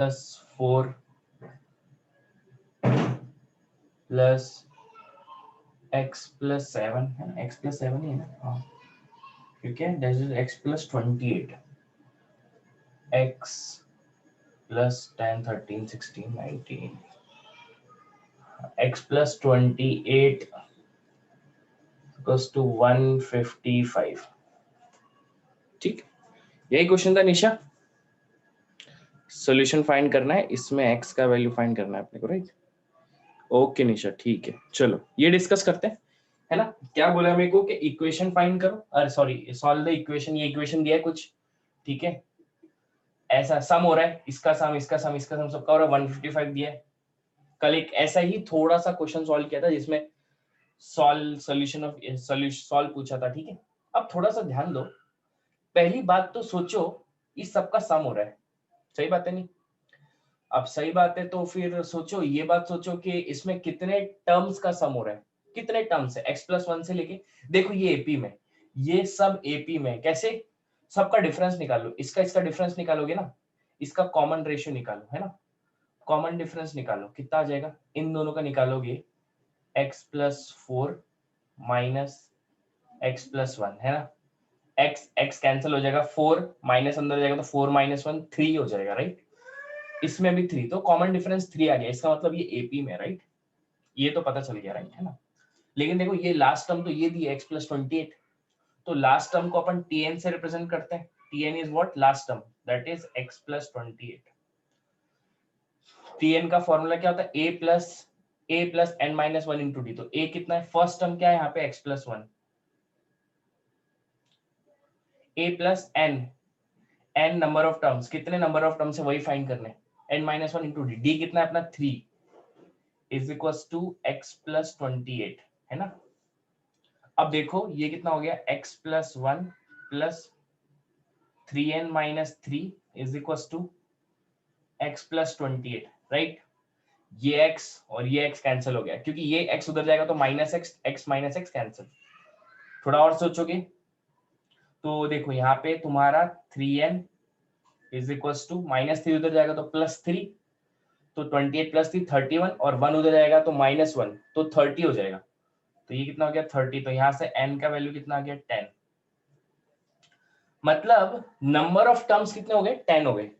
4 plus x plus 7 है ना, x plus 7 ही है ना, हाँ ठीक है, that is x plus 28, x plus 10 13 16 19, x plus 28 equals to 155। ठीक, यही क्वेश्चन था निशा। सॉल्यूशन फाइंड करना है, इसमें x का वैल्यू फाइंड करना है अपने को, राइट? ओके निशा, ठीक है, चलो ये डिस्कस करते हैं, है ना। क्या बोला मेरे को कि इक्वेशन फाइंड करो, अरे सॉरी सॉल्व द इक्वेशन। ये इक्वेशन दिया है कुछ, ठीक है, ऐसा सम हो रहा है, इसका सम इसका सम इसका सम सबका हो रहा है, 155 दिया है। कल एक ऐसा ही थोड़ा सा क्वेश्चन सॉल्व किया था जिसमें सॉल्यूशन ऑफ सॉल्व पूछा था, ठीक है। अब थोड़ा सा ध्यान दो, पहली बात तो सोचो इस सबका सम हो रहा है, सही बात है नहीं? अब सही बात है तो फिर सोचो, ये बात सोचो कि इसमें कितने टर्म्स का सम हो रहा है, कितने टर्म्स है x प्लस 1 से लेके, देखो ये एपी में, ये सब एपी में, कैसे सबका डिफरेंस निकालो, इसका इसका डिफरेंस निकालोगे ना, इसका कॉमन रेशियो निकालो, है ना, कॉमन डिफरेंस निकालो, कितना आ जाएगा, इन दोनों का निकालोगे x plus 4 minus x plus 1, है ना, x x कैंसिल हो जाएगा, 4 माइनस अंदर जाएगा तो 4 माइनस 1 3 हो जाएगा, राइट। इसमें भी 3, तो कॉमन डिफरेंस 3 आ गया, इसका मतलब ये एपी में, राइट, ये तो पता चल गया, राइट, है ना। लेकिन देखो ये लास्ट टर्म तो ये दी x प्लस 28, तो लास्ट टर्म को अपन tn से रिप्रेजेंट करते हैं, tn is what, last term, that is x plus 28। tn का फॉर्मूला क्या होता है, a plus n minus 1 into D, तो a कितना है, फर्स्ट टर्म क्या है यहाँ पे x plus 1, a plus n number of terms, कितने नंबर ऑफ टर्म्स है वही फाइंड करने, n minus 1 into D, D कितना है अपना 3 is equal to x plus 28, है ना। अब देखो ये कितना हो गया, x plus 1 plus 3n minus 3 is equal to x plus 28, right. ये x और ये x कैंसिल हो गया, क्योंकि ये x उधर जाएगा तो minus x minus x cancel. थोड़ा और सोचोगे तो देखो यहाँ पे तुम्हारा 3n is equal to minus 3 उधर जाएगा तो प्लस 3, तो 28 प्लस 3 31, और 1 उधर जाएगा तो माइनस 1, तो 30 हो जाएगा, तो ये कितना हो गया 30, तो यहाँ से n का वैल्यू कितना आ गया 10, मतलब नंबर ऑफ टर्म्स कितने हो गए, 10 हो गए,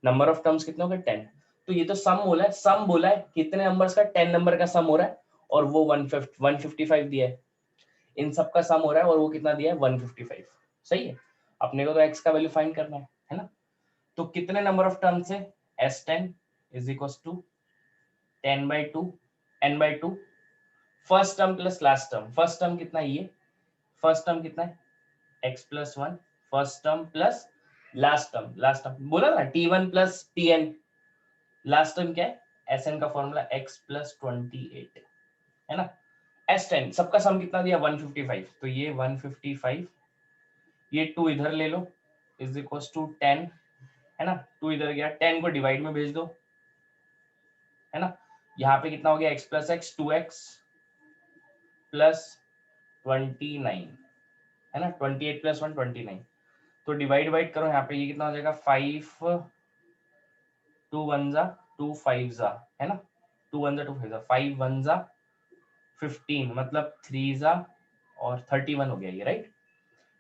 नंबर ऑफ टर्म्स कितने हो गए 10। तो ये तो सम बोला है, सम बोला है कितने नंबर्स का, 10 नंबर का सम हो रहा है, और वो 155 दिया है, इन सब का सम हो रहा है, और वो कितना दिया है 155, सही है। अपने को तो x का वैल्यू फाइंड करना है ना। तो कितने नंबर ऑफ टर्म्स है, s10 is equal to 10/2 n/2, first term plus last term, first term कितना है, ये फर्स्ट टर्म कितना है x plus 1, first term plus last term, last term बोला ना t1 plus tn, last term क्या है, sn का फॉर्मूला x प्लस 28, है ना। s10 सबका सम कितना दिया 155, तो ये 155, ये 2 इधर ले लो इज इक्वल टू 10, है ना, 2 इधर गया, 10 को डिवाइड में भेज दो, है ना, यहाँ पे कितना हो गया x plus x 2x plus 29, है ना, 28 प्लस 1 29, तो डिवाइड करो यहाँ पे, ये कितना हो जाएगा 5 2 1 जा 2 5 जा, है ना, 2 1 जा 2 5 जा, 5 1 जा 15, मतलब 3 जा और 31 हो गया ये, राइट।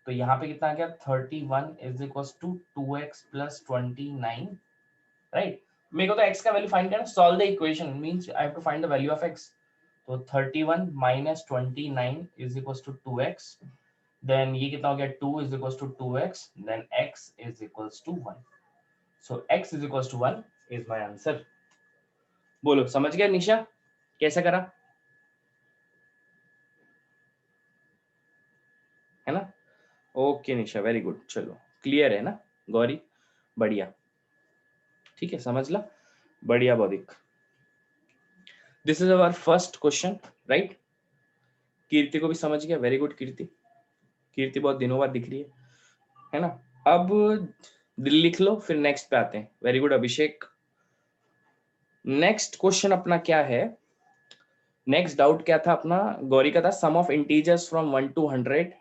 तो यहाँ पे कितना आ गया 31 is equal to 2x plus 29, right. मेरे को तो x का वैल्यू फाइंड करना, solve the equation means I have to find the value of x, तो 31 minus 29 is equal to 2x, then ये कितना हो गया 2 is equal to 2x, then x is equal to 1, so x is equal to 1 is my answer. बोलो समझ गया निशा कैसे करा, है ना। ओके निशा, वेरी गुड, चलो क्लियर है ना गौरी, बढ़िया, ठीक है, समझ ला, बढ़िया बौद्धिक। This is our first question, right. Kirti को भी समझ गया, वेरी गुड कीर्ति, कीर्ति बहुत दिनों बाद दिख रही है ना। अब दिल लिख लो, फिर नेक्स्ट पे आते हैं, वेरी गुड अभिषेक। नेक्स्ट क्वेश्चन अपना क्या है, नेक्स्ट डाउट क्या था अपना, गौरी का था sum of integers from 1 to 100,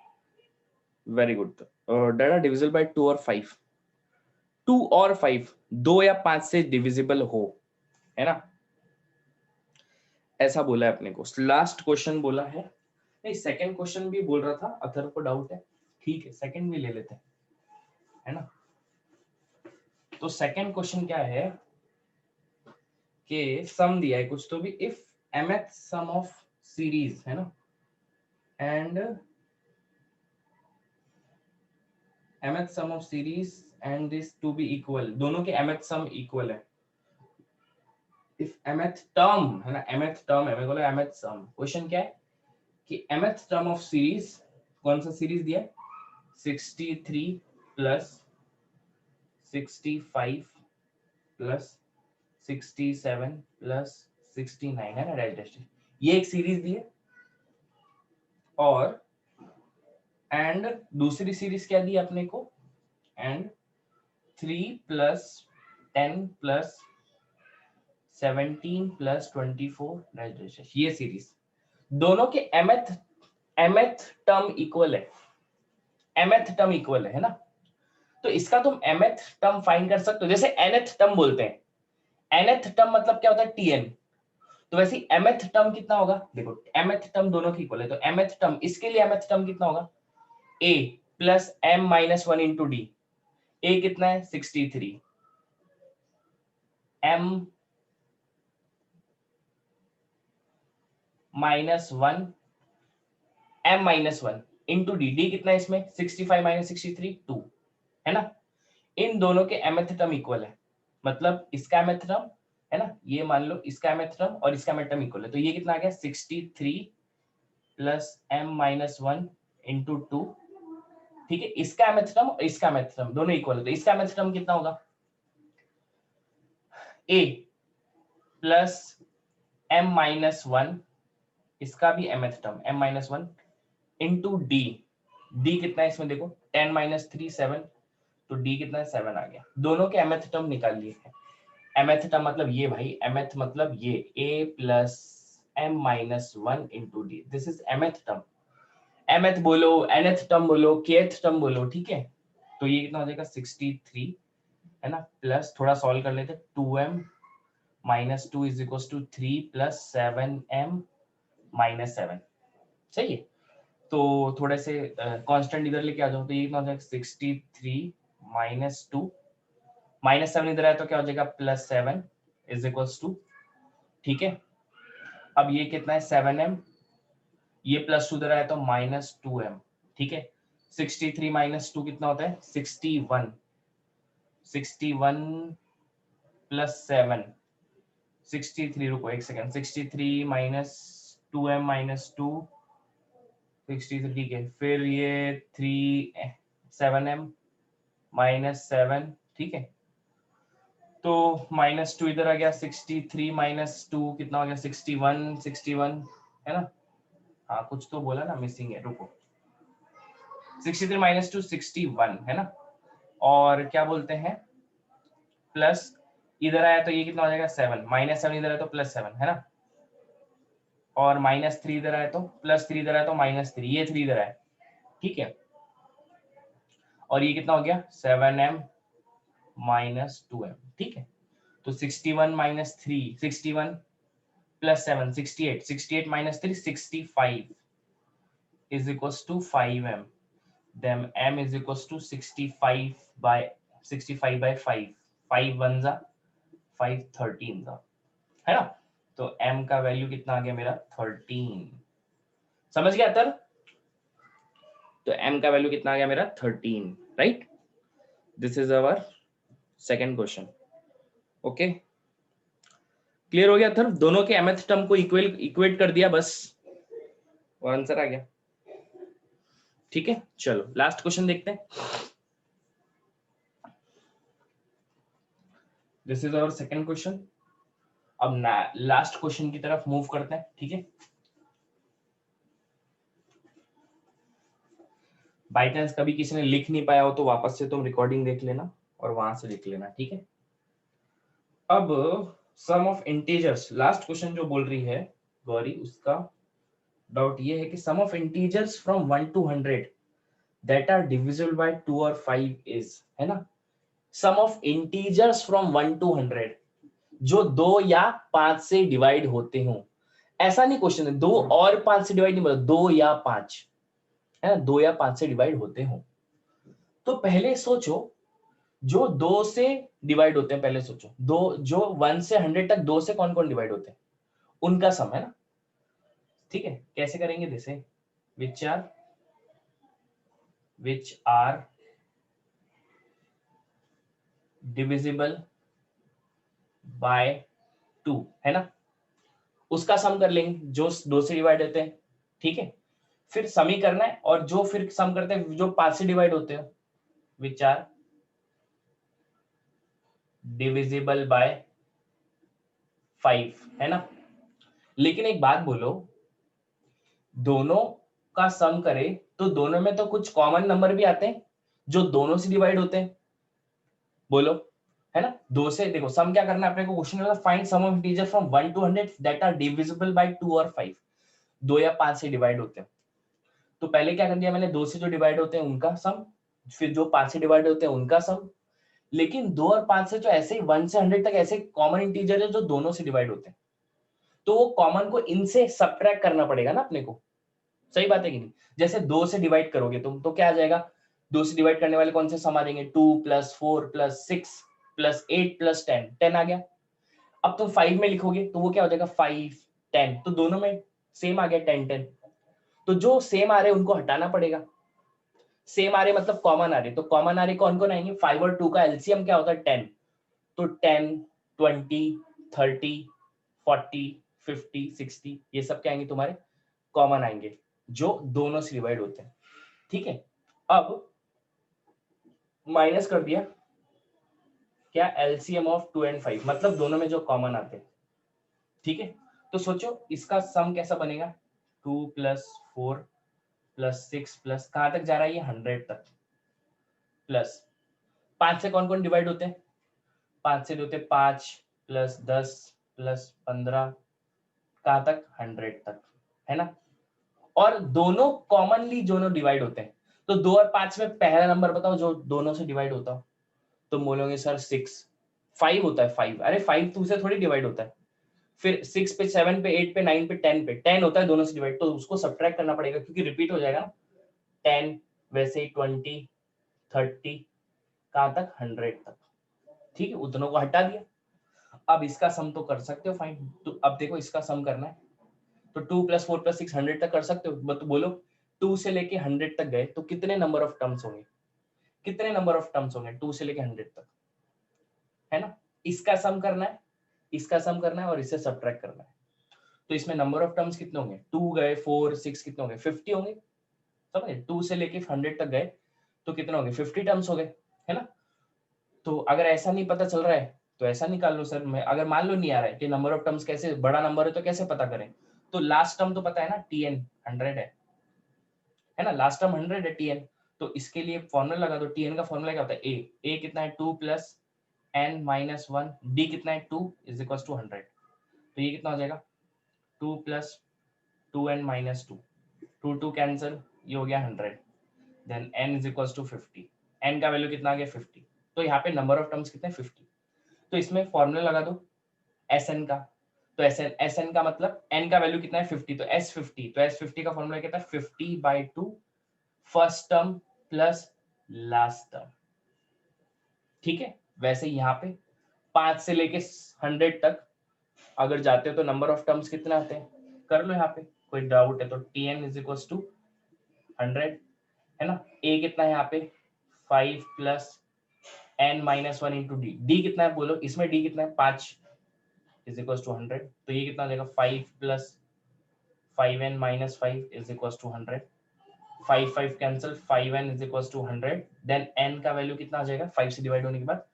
very good, that are divisible by 2 और 5, 2 और 5 2 या 5 से डिविजिबल हो, है ना, ऐसा बोला है अपने को। लास्ट क्वेश्चन बोला है, नहीं सेकंड क्वेश्चन भी बोल रहा था, अथर को डाउट है, ठीक है सेकंड भी ले लेते हैं, है ना। तो सेकंड क्वेश्चन क्या है कि सम दिया है कुछ तो भी, if mth sum of series, है ना, and mth sum of series and this to be equal, दोनों के mth सम इक्वल है, इफ mth टर्म, है ना, mth टर्म है, मैं बोला mth सम, क्वेश्चन क्या है कि mth टर्म ऑफ सीरीज, कौन सा सीरीज दिया है, 63 प्लस 65 प्लस 67 प्लस 69, है ना, डाइजेस्टिव, ये एक सीरीज दी है, और एंड दूसरी सीरीज क्या दी अपने को, and 3 plus 10 plus 17 plus 24 digestive, ये सीरीज, दोनों के mth टर्म इक्वल है, mth टर्म इक्वल है ना, तो इसका तुम mth टर्म फाइंड कर सकते हो, जैसे nth टर्म बोलते हैं, nth टर्म मतलब क्या होता है, tn, तो वैसे mth टर्म कितना होगा, देखो mth टर्म दोनों की इक्वल है, तो mth टर्म, इसके लिए mth टर्म कितना होगा, a plus m minus 1 into D, a कितना है 63, m minus 1, m minus 1 into D, D कितना है इसमें 65 माइनस 63 2, है ना, इन दोनों के mth टर्म इक्वल है, मतलब इसका mth टर्म, है ना, ये मान लो इसका mth टर्म और इसका mth टर्म इक्वल है, तो ये कितना आ गया 63 प्लस m माइनस 1 इंटू 2, ठीक है, इसका mth टर्म और इसका mth टर्म दोनों इक्वल है, तो इसका mth टर्म कितना होगा, a प्लस m माइनस 1, इसका भी mth term m minus 1 into D, D कितना है इसमें देखो 10 माइनस 3 7, तो डी कितना है 7 आ गया, दोनों के mth टर्म निकाल लिए हैं, mth टर्म मतलब ये भाई, mth मतलब ये a plus m minus 1 into D, this is mth term, mth बोलो nth टर्म बोलो kth टर्म बोलो, ठीक है, तो ये कितना हो जाएगा 63, है ना, प्लस थोड़ा सॉल्व कर लेते, 2m minus 2 is equal to 3 plus 7m minus 7, सही है, तो थोड़े से कांस्टेंट इधर लेके आ जाओ, तो ये कितना हो जाएगा 63 माइनस 2 माइनस 7 इधर आया तो क्या हो जाएगा प्लस 7 इज इक्वल्स टू, ठीक है, अब ये कितना है 7m, ये प्लस 2 इधर आया तो माइनस 2m, ठीक है, 63 माइनस 2 कितना होता है 61, 61 प्लस 7, 63, रुको एक सेकेंड, 63 माइनस 2m माइनस 2 63, ठीक है, फिर ये 3 7m माइनस 7, ठीक है, तो माइनस 2 इधर आ गया, 63 माइनस 2 कितना हो गया 61 है ना, हाँ कुछ तो बोला ना मिसिंग है, रुको 63 माइनस 2 61 है ना, और क्या बोलते हैं प्लस इधर आया तो ये कितना हो जाएगा 7, माइनस 7 इधर आया तो प्लस 7, है ना, और माइनस 3 इधर आया तो प्लस 3 इधर आया तो माइनस 3, ये 3 इधर आया, ठीक है, और ये कितना हो गया 7m माइनस 2m, ठीक है, तो 61 minus 3 61 plus 7 68, 68 minus 3 65 is equals to 5m, then m is equals to 65 by 5, 5 1 जा 5 13 जा, है ना, तो m का वैल्यू कितना आ गया मेरा 13, समझ गया तर, तो m का वैल्यू कितना आ गया मेरा 13, right, this is our second question, okay, clear हो गया थर, दोनों के mth टर्म को इक्वेट कर दिया बस, और आंसर आ गया, ठीक है, चलो लास्ट क्वेश्चन देखते हैं, this is our second question, अब लास्ट क्वेश्चन की तरफ मूव करते हैं, ठीक है, बाई चांस कभी किसी ने लिख नहीं पाया हो तो वापस से तुम रिकॉर्डिंग देख लेना और वहां से लिख लेना, ठीक है, अब सम ऑफ इंटीजर्स, लास्ट क्वेश्चन जो बोल रही है गौरी, उसका डाउट ये है कि sum of integers from 1 to 100 that are divisible by 2 और 5 इज, है ना, sum of integers from 1 to 100 जो 2 या 5 से डिवाइड होते हो। ऐसा नहीं क्वेश्चन है 2 और 5 से डिवाइड नहीं बोला, 2 या 5 है ना, 2 या 5 से डिवाइड होते हो। तो पहले सोचो जो 2 से डिवाइड होते हैं, पहले सोचो दो जो 1 से 100 तक 2 से कौन कौन डिवाइड होते हैं, उनका सम है ना। ठीक है, कैसे करेंगे, जैसे which are divisible by 2 है ना, उसका सम कर लेंगे जो 2 से डिवाइड होते हैं। ठीक है, फिर सम ही करना है, और जो फिर सम करते हैं जो 5 से डिवाइड होते हैं, which are divisible by 5 है ना। लेकिन एक बात बोलो, दोनों का सम करे तो दोनों में तो कुछ कॉमन नंबर भी आते हैं जो दोनों से डिवाइड होते हैं, बोलो, है ना। 2 से देखो सम क्या करना है अपने को, क्वेश्चन वाला find sum of integer from 1 to 100 that are divisible by 2 और 5, 2 या 5 से डिवाइड होते हैं। तो पहले क्या कर दिया मैंने, 2 से जो डिवाइड होते हैं उनका सम, फिर जो 5 से डिवाइड होते हैं उनका सम। लेकिन 2 और 5 से जो ऐसे ही 1 से 100 तक ऐसे कॉमन इंटीजर है जो दोनों से डिवाइड होते हैं, तो वो कॉमन को इनसे सबट्रैक्ट करना पड़ेगा ना अपने को। सही बात है कि नहीं। जैसे 2 से डिवाइड करोगे तुम तो क्या आ जाएगा, 2 से डिवाइड करने वाले कौन से सम आ जाएंगे, 2 + 4 + 6 + 8 + 10, 10 आ गया। अब तुम 5 में लिखोगे तो वो क्या हो जाएगा, 5 10, तो दोनों में सेम आ गया 10 10। तो जो सेम आ रहे उनको हटाना पड़ेगा, सेम आ रहे मतलब कॉमन आ रहे, तो कॉमन आ रहे कौन कौन आएंगे, 5 और 2 का एलसीएम क्या होता है 10, तो 10 20 30 40 50 60 ये सब क्या आएंगे तुम्हारे, कॉमन आएंगे जो दोनों से डिवाइड होते हैं। ठीक है, अब माइनस कर दिया क्या, एलसीएम ऑफ 2 and 5 मतलब दोनों में जो कॉमन आते हैं। ठीक है, तो सोचो इसका सम कैसा बनेगा, 2 + 4 + 6 प्लस कहां तक जा रहा है ये 100 तक, प्लस 5 से कौन कौन डिवाइड होते हैं, 5 से होते 5 + 10 + 15 कहां तक 100 तक, है ना। और दोनों कॉमनली दोनों डिवाइड होते हैं, तो 2 और 5 में पहला नंबर बताओ जो दोनों से डिवाइड होता हो, तो बोलोगे सर 6, 5 होता है 5, अरे 5 2 से थोड़ी डिवाइड होता है। फिर 6 पे 7 पे 8 पे 9 पे 10 पे 10 होता है दोनों से डिवाइड, तो उसको सब्ट्रैक्ट करना पड़ेगा क्योंकि रिपीट हो जाएगा ना। 10 वैसे ही 20 30 कहां तक 100 तक। ठीक है, उतनों को हटा दिया। अब इसका सम तो कर सकते हो फाइन, तो अब देखो इसका सम करना है, तो 2 + 4 + 6 100 तक कर सकते हो, तो बोलो 2 से लेके 100 तक गए तो कितने नंबर ऑफ टर्म्स होंगे, कितने नंबर ऑफ टर्म्स होंगे 2 से लेके 100 तक, है ना। इसका सम करना है, इसका सम करना है और इससे सब्ट्रैक्ट करना है। तो इसमें नंबर ऑफ टर्म्स कितने होंगे, 2 गए 4 6 कितने होंगे 50 होंगे, समझे। 2 से लेके 100 तक गए तो कितने होंगे 50 टर्म्स हो गए, है ना। तो अगर ऐसा नहीं पता चल रहा है तो ऐसा निकाल लो सर, मैं अगर मान लो नहीं आ रहा है कि नंबर ऑफ टर्म्स कैसे, बड़ा नंबर है तो कैसे पता करें, तो लास्ट टर्म तो पता है ना tn 100 है ना, लास्ट टर्म 100 है tn। तो इसके लिए फॉर्मूला लगा दो, tn का फॉर्मूला क्या होता है, a कितना है 2 + n - 1, d कितना है 2 = 100, तो ये कितना हो जाएगा 2 + 2n - 2, 2 2 कैंसिल, ये हो गया 100, देन n = 50, n का वैल्यू कितना आ गया 50, तो यहाँ पे नंबर ऑफ टर्म्स कितने 50। तो इसमें फॉर्मूला लगा दो Sn का, तो Sn का मतलब n का वैल्यू कितना है 50, तो S50, तो S50 का फॉर्मूला कितना है 50/2 first term plus last term. ठीक है, वैसे यहाँ पे 5 से लेके 100 तक अगर जाते हो तो नंबर ऑफ टर्म्स कितने आते हैं, कर लो यहाँ पे, कोई डाउट है तो tn = 100 है ना। a कितना है यहाँ पे 5 + n - 1 × d, d कितना है बोलो, इसमें d कितना है 5 = 100, तो ये कितना हो जाएगा 5 + 5n - 5 = 100, 5 5 cancel, 5n = 100, then n का वैल्यू कितना आ जाएगा 5 से डिवाइड होने के बाद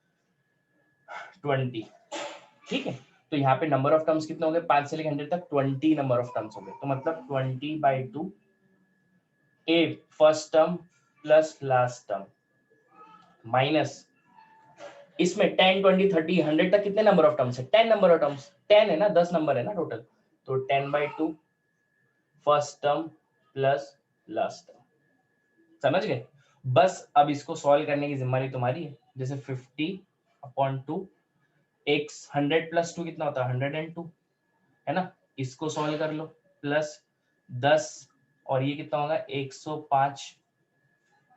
20। ठीक है, तो यहाँ पे नंबर ऑफ टर्म्स कितने हो गए 5 से लेकर 100 तक 20 नंबर ऑफ टर्म्स हो गए, तो मतलब 20/2 a first term plus last term minus इसमें 10 20 30 100 तक कितने नंबर ऑफ टर्म्स है 10 नंबर ऑफ टर्म्स, 10 है ना, 10 नंबर है ना टोटल, तो 10/2 first term plus last term. समझ गए, बस अब इसको सॉल्व करने की जिम्मेदारी तुम्हारी है। जैसे 50/2, x 100 + 2 कितना होता है 102, है ना। इसको सॉल्व कर लो, प्लस 10 और ये कितना होगा 105,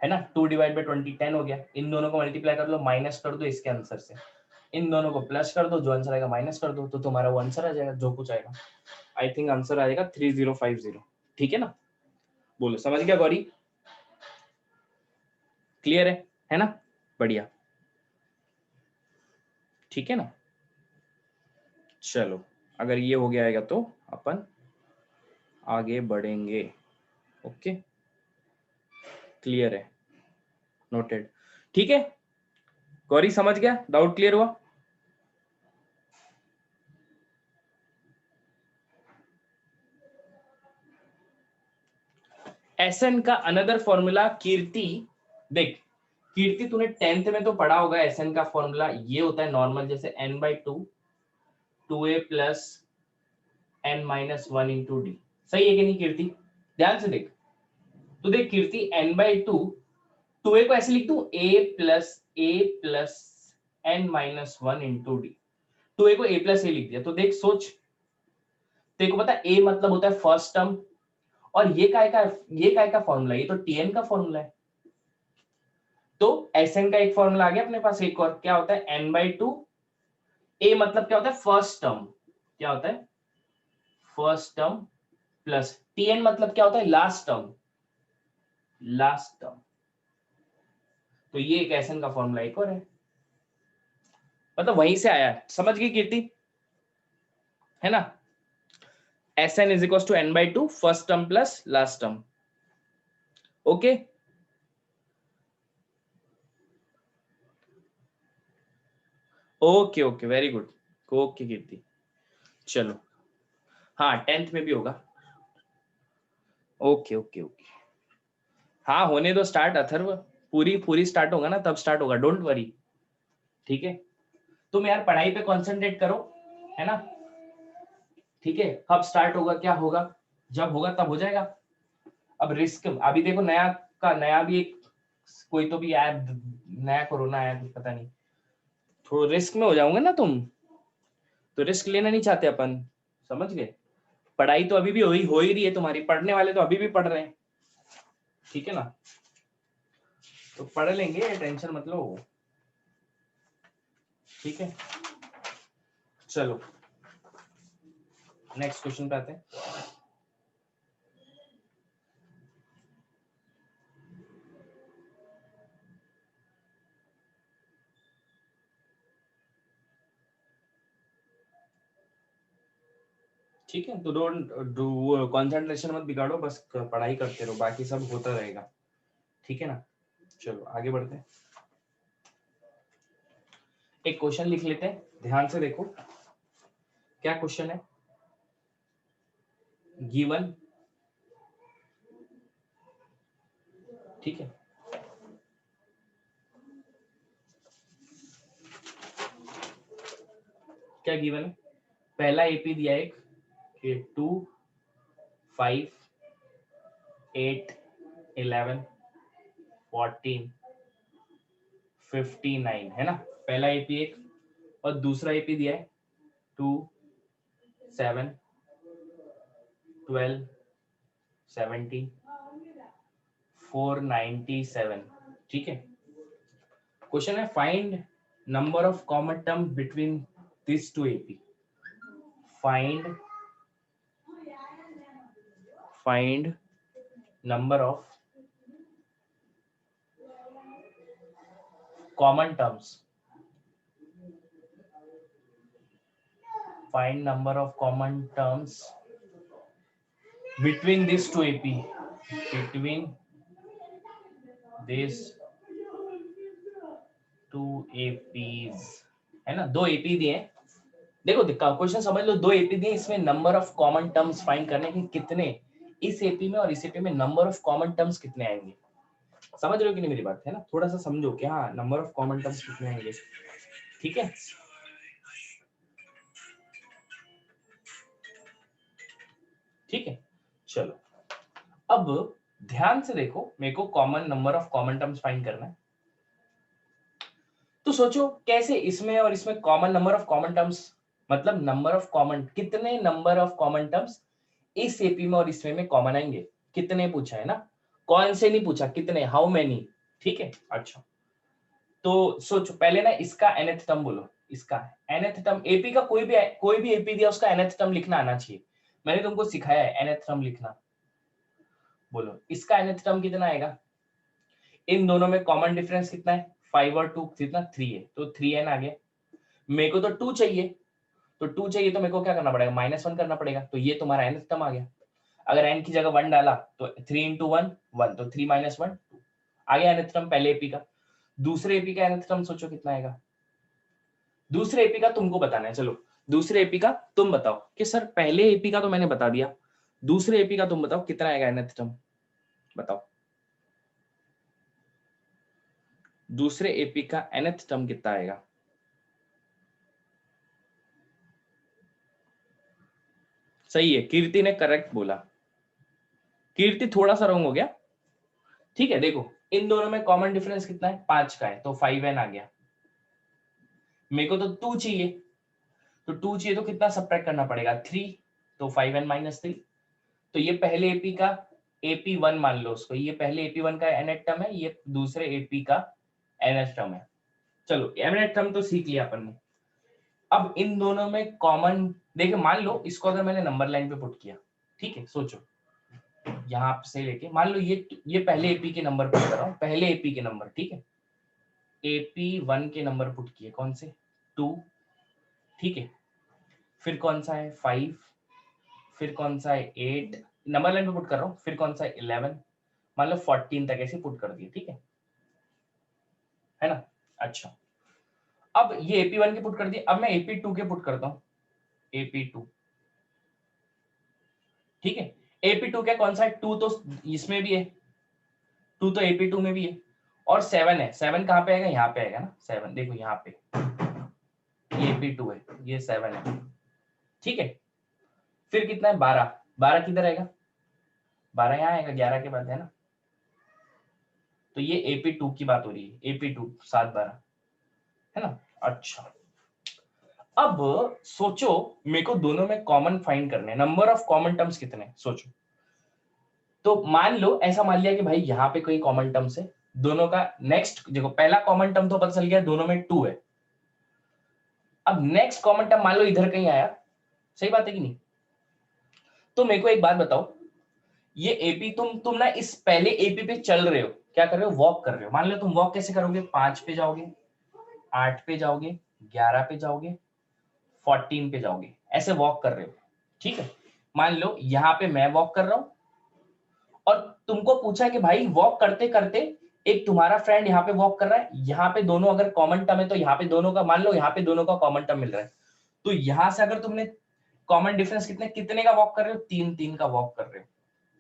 है ना। 2/20 10 हो गया। इन दोनों को मल्टीप्लाई कर लो, माइनस कर दो इसके आंसर से, इन दोनों को प्लस कर दो, जो आंसर आएगा माइनस कर दो, तो तुम्हारा वो आंसर आ जाएगा जो कुछ आएगा। आई थिंक आंसर आएगा 3050। ठीक है ना, बोलो समझ गया गौरी, क्लियर है ना, बढ़िया, ठीक है ना। चलो अगर ये हो गया आएगा तो अपन आगे बढ़ेंगे। ओके, क्लियर है, नोटेड, ठीक है। गौरी समझ गया, डाउट क्लियर हुआ। एसएन का अनदर फॉर्मूला, कीर्ति देख, कीर्ति तूने 10th में तो पढ़ा होगा एसएन का फॉर्मूला, ये होता है नॉर्मल, जैसे n/2 2a + n-1 × d, सही है कि नहीं कीर्ति, ध्यान से देख। तो देख कीर्ति n/2 2a को ऐसे लिख दूं a + n-1 × d, 2a को a + a लिख दिया। तो देख सोच, तेरे को पता है a मतलब होता है फर्स्ट टर्म, और ये काय का फॉर्मूला, ये तो tn का फॉर्मूला है। तो Sn का एक फॉर्मूला आ गया अपने पास, एक और क्या होता है n/2, a मतलब क्या होता है फर्स्ट टर्म, क्या होता है फर्स्ट टर्म, प्लस tn मतलब क्या होता है लास्ट टर्म, लास्ट टर्म। तो ये एक Sn का फॉर्मूला एक और है, मतलब वहीं से आया है, समझ गई कीर्ति, है ना। Sn = n/2 first term plus last term. Okay, okay okay, very good, okay Kirti, चलो हाँ 10th में भी होगा। ओके ओके ओके, हाँ होने दो स्टार्ट अथर्व, पूरी स्टार्ट होगा ना तब स्टार्ट होगा, डोंट वरी, ठीक है। तुम यार पढ़ाई पे कंसंट्रेट करो, है ना, ठीक है। कब स्टार्ट होगा क्या होगा, जब होगा तब हो जाएगा। अब रिस्क, अभी देखो नया का नया भी एक कोई तो भी ऐप, नया कोरोना आया कुछ पता नहीं, थोड़ा रिस्क में हो जाओगे ना तुम, तो रिस्क लेना नहीं चाहते अपन, समझ गए। पढ़ाई तो अभी भी हो ही रही है तुम्हारी, पढ़ने वाले तो अभी भी पढ़ रहे हैं, ठीक है ना, तो पढ़ लेंगे, टेंशन मत लो, ठीक है। चलो नेक्स्ट क्वेश्चन पे आते हैं। ठीक है, तो डोंट डू, कंसंट्रेशन मत बिगाड़ो, बस पढ़ाई करते रहो, बाकी सब होता रहेगा, ठीक है ना। चलो आगे बढ़ते हैं, एक क्वेश्चन लिख लेते हैं, ध्यान से देखो क्या क्वेश्चन है। गिवन, ठीक है, क्या गिवन है, पहला एपी दिया एक कि 2 5 8 11 14 59, है ना, पहला एपी एक, और दूसरा एपी दिया है 2 7 12 70 497, ठीक है। क्वेश्चन है find number of common term between this two AP, find number of common terms, find number of common terms between these two AP, between these two APs, है ना, दो एपी दिए, देखो क्वेश्चन समझ लो, दो एपी दिए, इसमें number of common terms find करने के कितने, इस एपी में और इस एपी में नंबर ऑफ कॉमन टर्म्स कितने आएंगे, समझ रहे हो कि नहीं मेरी बात, है ना, थोड़ा सा समझो कि हाँ नंबर ऑफ कॉमन टर्म्स कितने आएंगे, ठीक है। ठीक है, चलो अब ध्यान से देखो, मेरे को common number of common terms find करना है। सोचो कैसे इसमें और इसमें common number of common terms, मतलब नंबर ऑफ कॉमन, कितने नंबर ऑफ कॉमन टर्म्स इस एपी में और इसमें कॉमन आएंगे, कितने पूछा है ना, कौन से नहीं पूछा, कितने, हाउ मेनी। ठीक है, अच्छा तो सोचो पहले ना इसका nth टर्म बोलो, इसका nth टर्म, एपी का कोई भी एपी दिया उसका nth टर्म लिखना आना चाहिए, मैंने तुमको सिखाया है nth टर्म लिखना। बोलो इसका nth टर्म कितना आएगा, इन दोनों में कॉमन डिफरेंस कितना है, 5 और 2 कितना, 3 है, तो 3n आ गया। मेरे को तो 2 चाहिए, तो 2 चाहिए तो मेरे को क्या करना पड़ेगा, -1 करना पड़ेगा, तो ये तुम्हारा nth टर्म आ गया। अगर n की जगह 1 डाला तो 3 इंटू 1 1, तो 3 - 1 2 आ गया nth टर्म पहले एपी का। दूसरे एपी का nth टर्म सोचो कितना आएगा, दूसरे एपी का तुमको बताना है। चलो दूसरे एपी का तुम बताओ कि सर पहले एपी का तो मैंने बता दिया, दूसरे एपी का तुम बताओ कितना आएगा nth टर्म, बताओ दूसरे एपी का nth टर्म कितना आएगा। सही है, कीर्ति ने करेक्ट बोला, कीर्ति थोड़ा सा रॉन्ग हो गया। ठीक है, देखो इन दोनों में कॉमन डिफरेंस कितना है, 5 का है, तो 5n आ गया। मेरे को तो 2 चाहिए, तो 2 चाहिए तो कितना सब्ट्रैक्ट करना पड़ेगा, 3, तो 5n - 3। तो ये पहले एपी का AP1 मान लो उसको, ये पहले AP1 का nth टर्म है, ये दूसरे एपी का nth टर्म है। चलो nth टर्म तो सीख लिया अपन ने। अब इन दोनों में कॉमन, देखिए मान लो इसको अगर मैंने नंबर लाइन पे पुट किया, ठीक है, सोचो यहां से लेके मान लो ये पहले एपी के नंबर पुट कर रहा हूं, पहले एपी के नंबर, ठीक है, AP1 के नंबर पुट किए, कौन से, 2, ठीक है, फिर कौन सा है 5, फिर कौन सा है 8, नंबर लाइन पे पुट कर रहा हूँ, फिर कौन सा है 11, मान लो 14 तक ऐसे पुट कर दिए, ठीक है ना। अच्छा अब ये AP1 के पुट कर दिए, अब मैं AP2 के पुट करता हूँ, AP2, ठीक है, AP2 क्या कौन सा है, 2 तो इसमें भी है, 2 तो AP2 में भी है, और 7 है, 7 कहाँ पे आएगा, यहाँ पे आएगा ना, 7 देखो यहाँ पे, ये AP2 है, ये 7 है, ठीक है। फिर कितना है 12, 12 किधर आएगा, 12 यहाँ आएगा 11 के बाद, है ना। तो ये AP2 की बात हो रही है, AP2 7 12, है ना। अच्छा अब सोचो मेरे को दोनों में कॉमन फाइंड करने, नंबर ऑफ कॉमन टर्म्स कितने, सोचो। तो मान लो ऐसा मान लिया कि भाई यहाँ पे कोई कॉमन टर्म्स है, दोनों का नेक्स्ट देखो, पहला कॉमन टर्म तो पता चल गया दोनों में 2 है। अब नेक्स्ट कॉमन टर्म मान लो इधर कहीं आया, सही बात है कि नहीं। तो मेरे को एक बात बताओ, ये एपी तुम ना इस पहले एपी पे चल रहे हो, क्या कर रहे हो, वॉक कर रहे हो। मान लो तुम वॉक कैसे करोगे, 5 पे जाओगे, 8 पे जाओगे, 11 पे जाओगे, 14 पे जाओगे, ऐसे वॉक कर रहे हो, ठीक है। मान लो यहाँ पे मैं वॉक कर रहा हूं, और तुमको पूछा कि भाई वॉक करते करते एक तुम्हारा फ्रेंड यहाँ पे वॉक कर रहा है, यहाँ पे दोनों अगर कॉमन टर्म है तो यहाँ पे दोनों का, मान लो यहाँ पे दोनों का कॉमन टर्म मिल रहा है, तो यहां से अगर तुमने कॉमन डिफरेंस कितने कितने का वॉक कर रहे हो, 3 3 का वॉक कर रहे हो,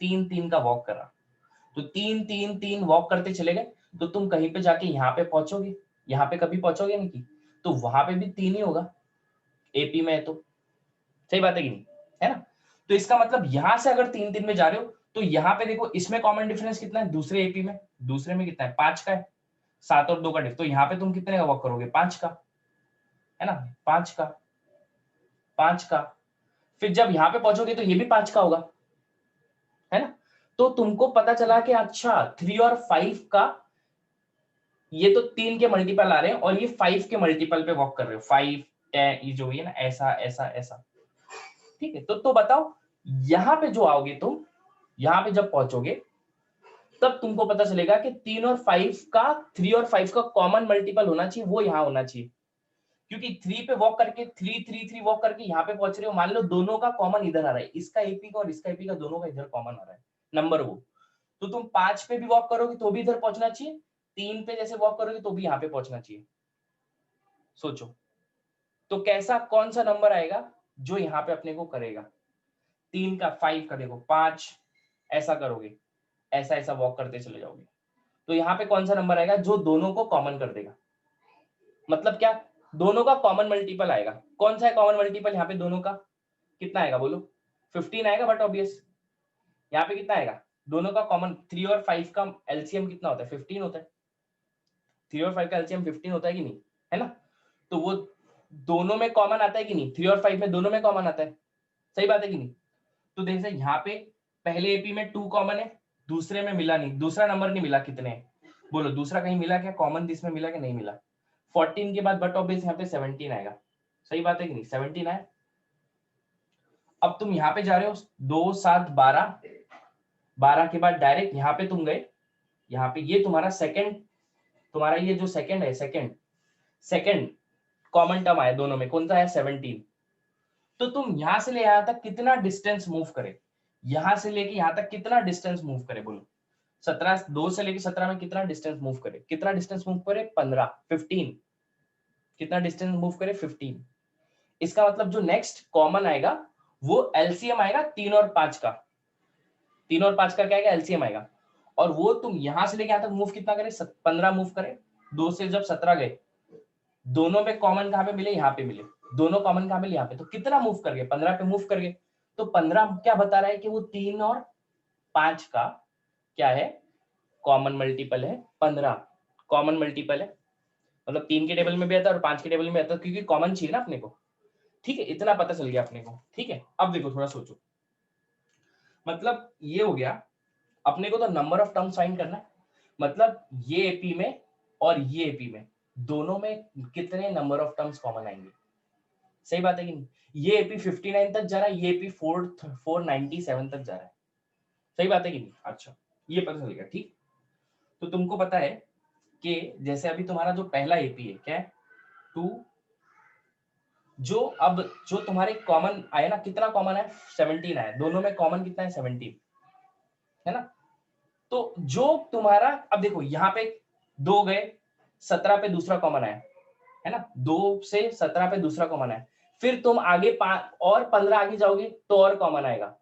3 3 का वॉक कर रहा, तो 3 3 3 वॉक करते चले गए, तो तुम कहीं पे जाके यहाँ पे पहुंचोगे, यहाँ पे कभी पहुंचोगे नहीं की, तो वहां पे भी 3 ही होगा, एपी में है तो, सही बात है कि नहीं, है ना। तो इसका मतलब यहां से अगर 3 3 में जा रहे हो, तो यहाँ पे देखो इसमें कॉमन डिफरेंस कितना है, दूसरे एपी में, दूसरे में कितना है, 5 का है, 7 और 2 का डिफरेंस, तो यहाँ पे तुम कितने का वॉक करोगे, 5 का, है ना, 5 का, 5 का। फिर जब यहाँ पे पहुंचोगे तो ये भी 5 का होगा, है ना। तो तुमको पता चला कि अच्छा 3 और 5 का, ये तो 3 के मल्टीपल आ रहे हैं और ये 5 के मल्टीपल पे वॉक कर रहे हो, 5 10, ये जो है ना ऐसा ऐसा ऐसा, ठीक है। तो बताओ यहाँ पे जो आओगे तुम, यहाँ पे जब पहुंचोगे तब तुमको पता चलेगा कि 3 और 5 का, 3 और 5 का कॉमन मल्टीपल होना चाहिए, वो यहाँ होना चाहिए, क्योंकि 3 पे वॉक करके 3 3 3 वॉक करके यहाँ पे पहुंच रहे हो, मान लो दोनों का कॉमन इधर आ रहा है, इसका एपी का और इसका एपी का दोनों का इधर कॉमन आ रहा है नंबर वो, तो तुम 5 पे भी वॉक करोगे तो भी इधर पहुंचना चाहिए, 3 पे जैसे वॉक करोगे तो भी यहाँ पे पहुंचना चाहिए। सोचो तो कैसा कौन सा नंबर आएगा जो यहाँ पे अपने को करेगा, 3 का 5 का, देखो 5 ऐसा करोगे, ऐसा ऐसा वॉक करते चले जाओगे, तो यहाँ पे कौन सा नंबर आएगा जो दोनों को कॉमन कर देगा, मतलब क्या, दोनों का कॉमन मल्टीपल आएगा, कौन सा है कॉमन मल्टीपल यहाँ पे दोनों का, कितना आएगा बोलो, 15 आएगा, बट ऑब्वियस यहाँ पे कितना आएगा, दोनों का कॉमन, 3 और 5 का एलसीएम कितना होता है, 15 होता है, 3 और 5 का एलसीएम 15 होता है कि नहीं, है ना, तो वो दोनों में कॉमन आता है कि नहीं, 3 और 5 में दोनों में कॉमन आता है, सही बात है कि नहीं। तो जैसे यहाँ पे पहले एपी में 2 कॉमन है, दूसरे में मिला नहीं, दूसरा नंबर नहीं मिला, कितने हैं बोलो, दूसरा कहीं मिला क्या कॉमन, इसमें मिला कि नहीं मिला, 14 के बाद बट ऑब्वियस यहाँ पे 17 आएगा, सही बात है कि नहीं, 17 आया। अब तुम यहाँ पे जा रहे हो 2 7 12, 12 के बाद डायरेक्ट यहाँ पे तुम गए, यहाँ पे ये तुम्हारा सेकंड, तुम्हारा ये जो सेकंड है, सेकंड कॉमन टर्म आया दोनों में, कौन सा है 17। तो तुम यहां से ले यहां तक कितना डिस्टेंस मूव करे, यहां से लेके यहां तक कितना डिस्टेंस मूव करे बोलो, 17, 2 से लेके 17 में कितना डिस्टेंस मूव करे, कितना डिस्टेंस मूव करे 15, 15, कितना डिस्टेंस मूव करे 15। इसका मतलब जो नेक्स्ट कॉमन आएगा वो एलसीएम आएगा 3 और 5 का, 3 और 5 का क्या आएगा एलसीएम आएगा, और वो तुम यहां से लेके यहां तक मूव कितना करे 15 मूव करे, 2 से जब 17 गए, दोनों में कॉमन कहां पे मिले, यहाँ पे मिले, दोनों कॉमन कहां मिले यहाँ पे, तो कितना मूव कर गए 15 पे मूव कर गए। तो 15 क्या बता रहा है कि वो 3 और 5 का क्या है कॉमन मल्टीपल है 15, कॉमन मल्टीपल है, मतलब 3 के टेबल में भी आता है और 5 के टेबल में आता है, क्योंकि कॉमन चाहिए ना अपने को, ठीक है, इतना पता चल गया अपने को, ठीक है। अब देखो थोड़ा सोचो, मतलब ये हो गया, अपने को तो नंबर ऑफ टर्म्स फाइंड करना है, मतलब ये एपी में और ये एपी में दोनों में कितने नंबर ऑफ टर्म्स कॉमन आएंगे, सही बात है कि नहीं। ये एपी 59 तक जा रहा है, ये एपी 497 तक जा रहा है, सही बात है कि नहीं। अच्छा ये पता चल गया, ठीक। तो तुमको पता है कि जैसे अभी तुम्हारा जो पहला एपी है क्या है 2, जो अब जो तुम्हारे कॉमन आया ना, कितना कॉमन है 17 आया, दोनों में कॉमन कितना है 17, है ना। तो जो तुम्हारा अब देखो यहाँ पे 2 गए, 17 पे दूसरा कॉमन आया, है ना, 2 से 17 पे दूसरा कॉमन आया, फिर तुम आगे और 15 आगे जाओगे तो और कॉमन आएगा,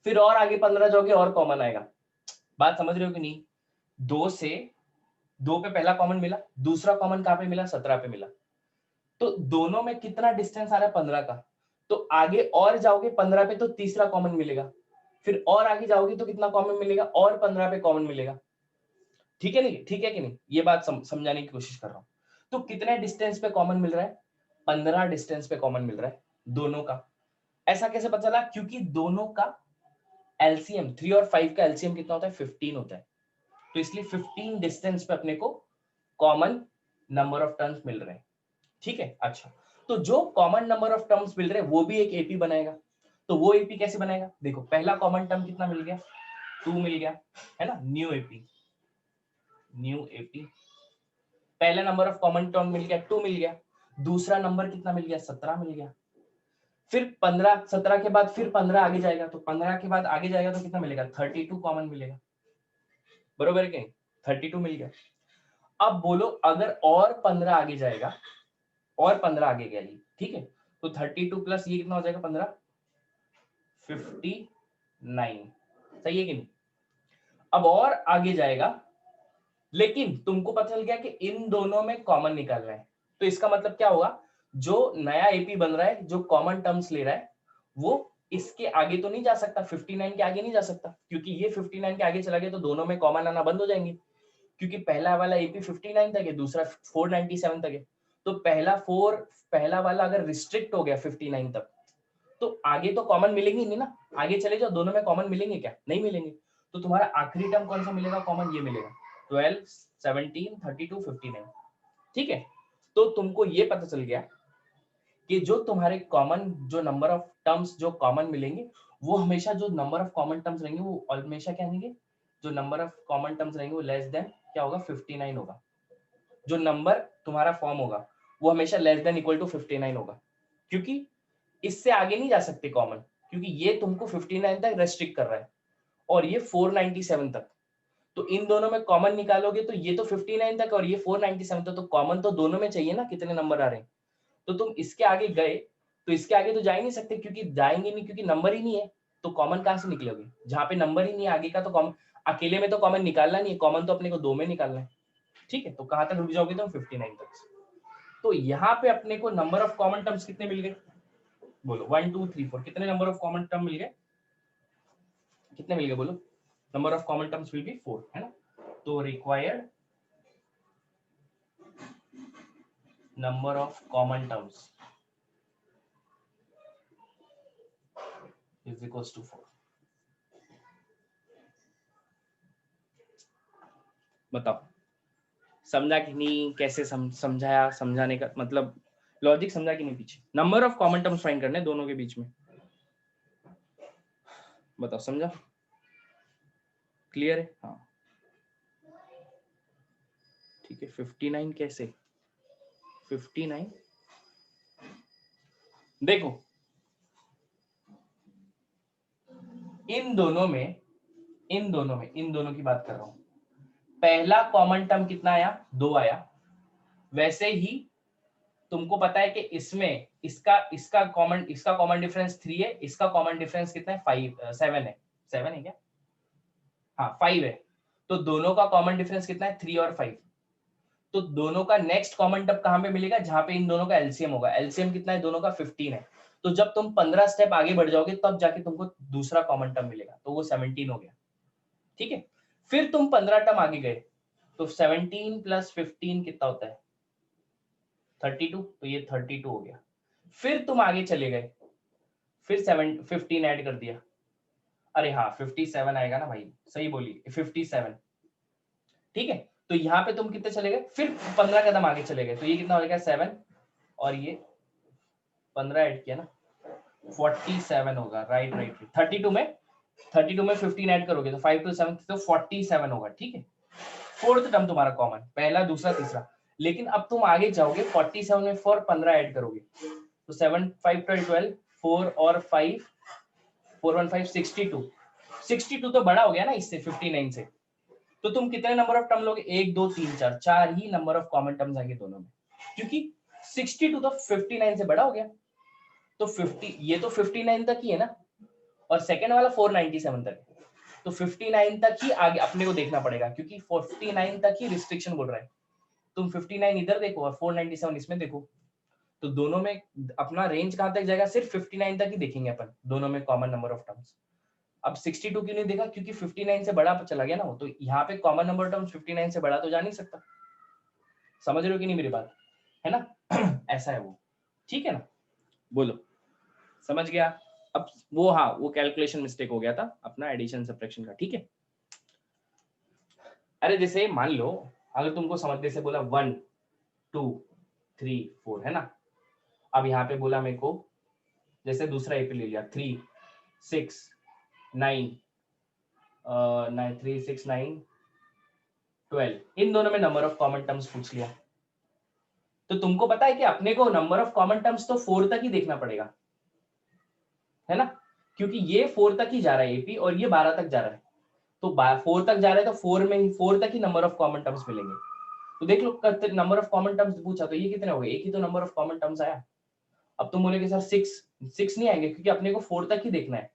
फिर और आगे 15 जाओगे और कॉमन आएगा, बात समझ रहे हो कि नहीं। 2 से 2 पे पहला कॉमन मिला, दूसरा कॉमन कहां पे मिला 17 पे मिला, तो दोनों में कितना डिस्टेंस आ रहा है 15 का, तो आगे और जाओगे 15 पे तो तीसरा कॉमन मिलेगा, फिर और आगे जाओगे तो कितना कॉमन मिलेगा और 15 पे कॉमन मिलेगा, ठीक है नहीं, ठीक है कि नहीं, ये बात समझाने की कोशिश कर रहा हूं। तो कितने डिस्टेंस पे कॉमन मिल रहा है 15 डिस्टेंस पे कॉमन मिल रहा है दोनों का। ऐसा कैसे पता चला, क्योंकि दोनों का एलसीएम 3 और 5 का एलसीएम कितना होता है 15 होता है, तो इसलिए 15 डिस्टेंस पे अपने को कॉमन नंबर ऑफ टर्म्स मिल रहे हैं, ठीक है। अच्छा तो जो कॉमन नंबर ऑफ टर्म्स मिल रहे हैं वो भी एक एपी बनाएगा, तो वो एपी कैसे बनाएगा, देखो पहला कॉमन टर्म कितना मिल गया 2 मिल गया, है ना, न्यू एपी, न्यू एपी, पहला नंबर ऑफ कॉमन टर्म मिल गया 2 मिल गया, दूसरा नंबर कितना मिल गया 17 मिल गया, फिर 15 17 के बाद फिर 15 आगे जाएगा, तो 15 के बाद आगे जाएगा तो कितना मिलेगा 32 कॉमन मिलेगा, बरोबर है कि नहीं, 32 मिल गया। अब बोलो अगर और 15 आगे जाएगा, और 15 आगे गया ये, ठीक है, तो 32 प्लस ये कितना हो जाएगा 15, 59, सही है कि नहीं। अब और आगे जाएगा, लेकिन तुमको पता चल गया कि इन दोनों में कॉमन निकाल रहा है, तो इसका मतलब क्या होगा, जो नया एपी बन रहा है जो कॉमन टर्म्स ले रहा है वो इसके आगे तो नहीं जा सकता, 59 के आगे नहीं जा सकता, क्योंकि ये 59 के आगे चला गया तो दोनों में कॉमन आना बंद हो जाएंगे, क्योंकि पहला वाला एपी 59 तक है, दूसरा 497 तक है, तो पहला वाला अगर रिस्ट्रिक्ट हो गया 59 तक तो आगे तो कॉमन मिलेंगे नहीं ना, आगे चले जाओ दोनों में कॉमन मिलेंगे क्या, नहीं मिलेंगे, तो तुम्हारा आखिरी टर्म कौन सा मिलेगा कॉमन, ये मिलेगा 12 17 32 59, ठीक है। तो तुमको ये पता चल गया कि जो तुम्हारे कॉमन जो नंबर ऑफ टर्म्स जो कॉमन मिलेंगे वो हमेशा जो नंबर ऑफ कॉमन टर्म्स रहेंगे वो हमेशा क्या रहेंगे, जो नंबर ऑफ कॉमन टर्म्स रहेंगे वो लेस देन क्या होगा 59 होगा, जो नंबर तुम्हारा फॉर्म होगा वो हमेशा लेस देन इक्वल टू 59 होगा, क्योंकि इससे आगे नहीं जा सकते कॉमन, क्योंकि ये तुमको 59 तक रेस्ट्रिक्ट कर रहा है और ये 497 तक, तो इन दोनों में कॉमन निकालोगे तो ये तो 59 तक और ये 497 तक, तो कॉमन तो दोनों में चाहिए ना, कितने नंबर आ रहे हैं, तो तुम इसके आगे गए तो इसके आगे तो जा ही नहीं सकते, क्योंकि जाएंगे नहीं, क्योंकि नंबर ही नहीं है, तो कॉमन कहां से निकलोगे, जहां पे नंबर ही नहीं है आगे का, तो कॉमन अकेले में तो कॉमन निकालना नहीं है, कॉमन तो अपने को 2 में निकालना है, ठीक है। तो कहां तक रुक जाओगे तुम 59 तक। तो यहाँ पे अपने को नंबर ऑफ कॉमन टर्म्स कितने मिल गए बोलो, 1 2 3 4, कितने नंबर ऑफ कॉमन टर्म मिल गए, कितने मिल गए बोलो, number of common terms will be 4, है ना। तो required number of common terms is equals to 4। बताओ समझा कि नहीं, कैसे समझाया, समझाने का मतलब लॉजिक समझा कि नहीं पीछे। Number of common terms find करने दोनों के बीच में, बताओ समझा, क्लियर है? हाँ ठीक है। 59 कैसे, 59 देखो इन दोनों की बात कर रहा हूं। पहला कॉमन टर्म कितना आया, 2 आया। वैसे ही तुमको पता है कि इसमें इसका कॉमन डिफरेंस 3 है, इसका कॉमन डिफरेंस कितना है, 7 है। 7 है क्या, हाँ 5 है। तो दोनों का कॉमन डिफरेंस कितना है, 3 और 5। तो दोनों का नेक्स्ट कॉमन टर्म कहां पे मिलेगा, जहां पे इन दोनों का एलसीएम होगा। एलसीएम कितना है दोनों का, 15 है। तो जब तुम 15 स्टेप आगे बढ़ जाओगे तब जाके तुमको दूसरा कॉमन टर्म मिलेगा, तो वो 17 हो गया। ठीक है, फिर तुम 15 टर्म आगे गए तो 17 प्लस 15 कितना होता है, 32। तो ये 32 हो गया। फिर तुम आगे चले गए, फिर 15 ऐड कर दिया। अरे हाँ 57 आएगा ना भाई, सही बोली 57। ठीक है, तो यहाँ पे तुम कितने चले गए, फिर 15 कदम आगे चले गए, तो ये कितना हो जाएगा 7, और ये 15 ऐड किया ना, 47 होगा। राइट 32 में 15 ऐड करोगे तो 5 to 7 तो 47 होगा। ठीक है, फोर्थ टर्म तुम्हारा कॉमन, पहला दूसरा तीसरा। लेकिन अब तुम आगे जाओगे 47 में 4 15 ऐड करोगे तो 7 5 12 4 और 5 4 1 5 62 तो बड़ा हो गया ना इससे 59 से। तो तुम कितने नंबर ऑफ टर्म लोगे, 1 2 3 4, 4 ही नंबर ऑफ कॉमन टर्म्स आएंगे दोनों में, क्योंकि 62 तो 59 से बड़ा हो गया। तो 50 ये तो 59 तक ही है ना, और सेकंड वाला 497 तक है। तो 59 तक ही आगे अपने को देखना पड़ेगा, क्योंकि 49 तक ही रिस्ट्रिक्शन बोल रहा है। तुम 59 इधर देखो और 497 इसमें देखो, तो दोनों में अपना रेंज कहां तक जाएगा, सिर्फ 59 तक ही देखेंगे अपन दोनों में कॉमन नंबर ऑफ टर्म्स। अब 62 क्यों नहीं देखा, क्योंकि 59 से बड़ा चला गया ना वो, तो यहाँ पे कॉमन नंबर टर्म्स 59 से बड़ा तो जा नहीं सकता। समझ रहे हो कि नहीं मेरी बात, है ना? ऐसा है वो, ठीक है ना, बोलो समझ गया। अब वो हाँ वो कैलकुलेशन मिस्टेक हो गया था अपना एडिशन सब्ट्रैक्शन का। ठीक है, अरे जैसे मान लो अगर तुमको समझने से बोला 1 2 3 4 है ना, अब यहाँ पे बोला मेरे को, जैसे दूसरा एपी ले लिया 3 6 9 3 6 9 12, इन दोनों में नंबर ऑफ कॉमन टर्म्स पूछ लिया। तो तुमको पता है कि अपने को नंबर ऑफ कॉमन टर्म्स तो 4 तक ही देखना पड़ेगा, है ना, क्योंकि ये 4 तक ही जा रहा है एपी और ये 12 तक जा रहा है। तो 4 तक जा रहा है तो 4 में ही 4 तक ही नंबर ऑफ कॉमन टर्म्स मिलेंगे। तो देख लो नंबर ऑफ कॉमन टर्म्स पूछा तो ये कितने हो गए, एक ही तो नंबर ऑफ कॉमन टर्म्स आया। अब तुम बोलोगे सर 6 नहीं आएंगे, क्योंकि अपने को 4 तक ही देखना है,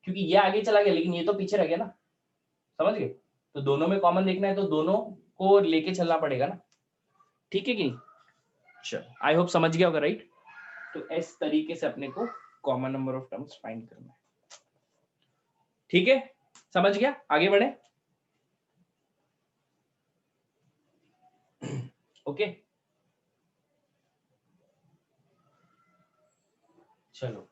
क्योंकि ये आगे चला गया लेकिन ये तो पीछे रह गया ना, समझ गए? तो दोनों में कॉमन देखना है तो दोनों को लेके चलना पड़ेगा ना, ठीक है कि नहीं? चलो आई होप समझ गया होगा, राइट? तो इस तरीके से अपने को common number of terms find करना है, ठीक है? समझ गया, आगे बढ़े। ओके चलो